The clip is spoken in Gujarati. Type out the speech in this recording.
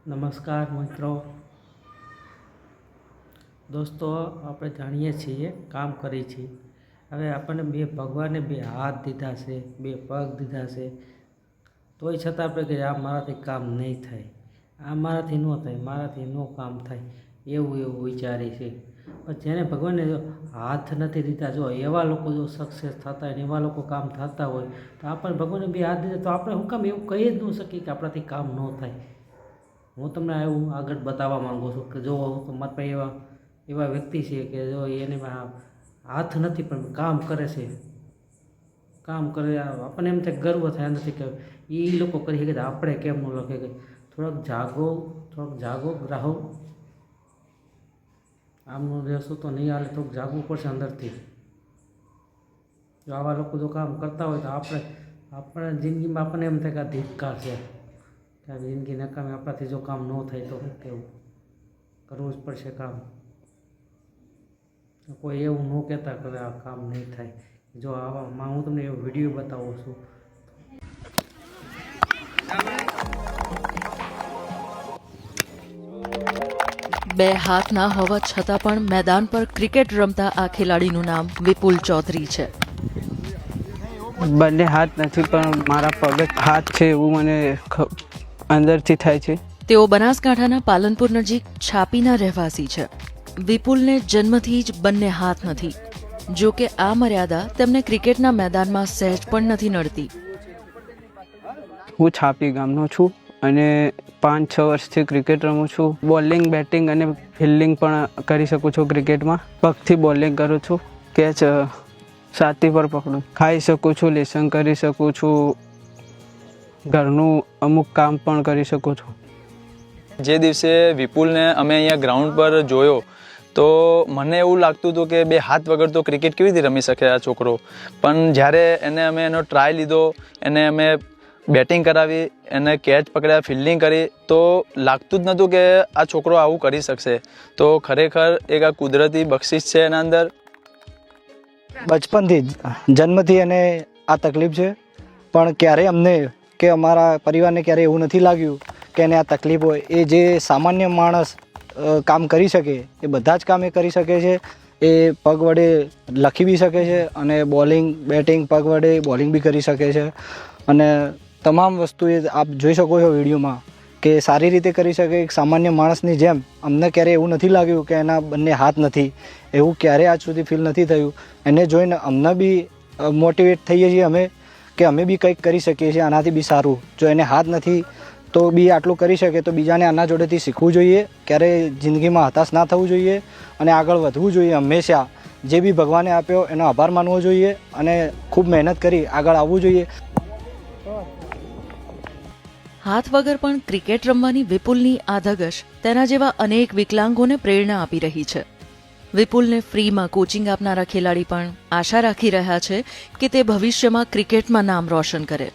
નમસ્કાર મિત્રો દોસ્તો, આપણે જાણીએ છીએ કામ કરીએ છીએ. હવે આપણને ભગવાને બે હાથ દીધા છે, બે પગ દીધા છે, તોય છતાં આપણે કહીએ આ મારાથી કામ નહીં થાય, આ મારાથી ન થાય, મારાથી ન કામ થાય, એવું વિચારે છે. પણ જેને ભગવાને જો હાથ નથી દીધા, જો એવા લોકો જો સક્સેસ થતા હોય ને એવા લોકો કામ થતા હોય તો આપણને ભગવાને બે હાથ દીધા, તો આપણે શું કામ એવું કહી જ ન શકીએ કે આપણાથી કામ ન થાય. હું તમને એવું આગળ બતાવવા માગું છું કે જો મારા પાસે એવા વ્યક્તિ છે કે જો એને હાથ નથી પણ કામ કરે છે, કામ કરે. આપણને એમ થાય ગર્વ થાય નથી કે એ લોકો કરી શકે, આપણે કેમ ન લખે કે થોડોક જાગો ગ્રાહો. આમનું રહેશું તો નહીં હાલે, થોડુંક જાગવું પડશે અંદરથી. જો આવા લોકો જો કામ કરતા હોય તો આપણે જિંદગીમાં આપણને એમ થાય કે આ ધિક્કાર છે, કે જિંદગી નકામી, આપણાથી જો કામ ન થાય તો શું કહેવું, કરવું જ પડશે કામ. કોઈ એવું ન કહેતા કે આ કામ નહીં થાય. જો આવામાં હું તમને એવો વિડીયો બતાવું છું. બે હાથ ના હોવા છતાં પણ મેદાન પર ક્રિકેટ રમતા આ ખેલાડીનું નામ વિપુલ ચૌધરી છે. બંને હાથ નથી પણ મારા પગે હાથ છે એવું મને અંદરથી થાય છે. તેઓ બનાસકાંઠાના પાલનપુર નજીક છાપીના રહેવાસી છે. વિપુલને જન્મથી જ બંને હાથ નથી. જો કે આ મર્યાદા તેમને ક્રિકેટના મેદાનમાં સહેજ પણ નથી નડતી. હું છાપી ગામનો છું અને 5-6 વર્ષથી ક્રિકેટ રમું છું. બોલિંગ, બેટિંગ અને ફિલ્ડિંગ પણ કરી શકું છું ક્રિકેટમાં. પગથી બોલિંગ કરું છું, કેચ છાતી પર પકડું, ખાઈ શકું છું, લેસન કરી શકું છું, ઘરનું અમુક કામ પણ કરી શકું છું. જે દિવસે વિપુલને અમે અહીંયા ગ્રાઉન્ડ પર જોયો તો મને એવું લાગતું હતું કે બે હાથ વગર તો ક્રિકેટ કેવી રીતે રમી શકે આ છોકરો. પણ જ્યારે અમે એનો ટ્રાય લીધો, એને અમે બેટિંગ કરાવી, એને કેચ પકડ્યા, ફિલ્ડિંગ કરી, તો લાગતું જ નહોતું કે આ છોકરો આવું કરી શકશે. તો ખરેખર એક આ કુદરતી બક્ષિસ છે એના અંદર. બચપનથી જન્મથી એને આ તકલીફ છે, પણ ક્યારેય અમને કે અમારા પરિવારને ક્યારેય એવું નથી લાગ્યું કે એને આ તકલીફ હોય. એ જે સામાન્ય માણસ કામ કરી શકે એ બધા જ કામ એ કરી શકે છે. એ પગ વડે લખી બી શકે છે અને બોલિંગ, બેટિંગ પગ વડે બોલિંગ બી કરી શકે છે. અને તમામ વસ્તુ એ આપ જોઈ શકો છો વિડીયોમાં કે સારી રીતે કરી શકે. એક સામાન્ય માણસની જેમ. અમને ક્યારેય એવું નથી લાગ્યું કે એના બંને હાથ નથી, એવું ક્યારેય આજ સુધી ફીલ નથી થયું. એને જોઈને અમને બી મોટિવેટ થઈએ છીએ અમે કે અમે બી કંઈક કરી શકીએ છીએ આનાથી બી સારું. જો એને હાથ નથી તો બી આટલું કરી શકે તો બીજાને આના જોડેથી શીખવું જોઈએ. ક્યારેય જિંદગીમાં હતાશ ના થવું જોઈએ અને આગળ વધવું જોઈએ. હંમેશા જે બી ભગવાને આપ્યો એનો આભાર માનવો જોઈએ અને ખૂબ મહેનત કરી આગળ આવવું જોઈએ. હાથ વગર પણ ક્રિકેટ રમવાની વિપુલની આ ધગશ તેના જેવા અનેક વિકલાંગોને પ્રેરણા આપી રહી છે. વિપુલને ફ્રીમાં કોચિંગ આપનારા ખેલાડી પણ આશા રાખી રહ્યા છે કે તે ભવિષ્યમાં ક્રિકેટમાં નામ રોશન કરે.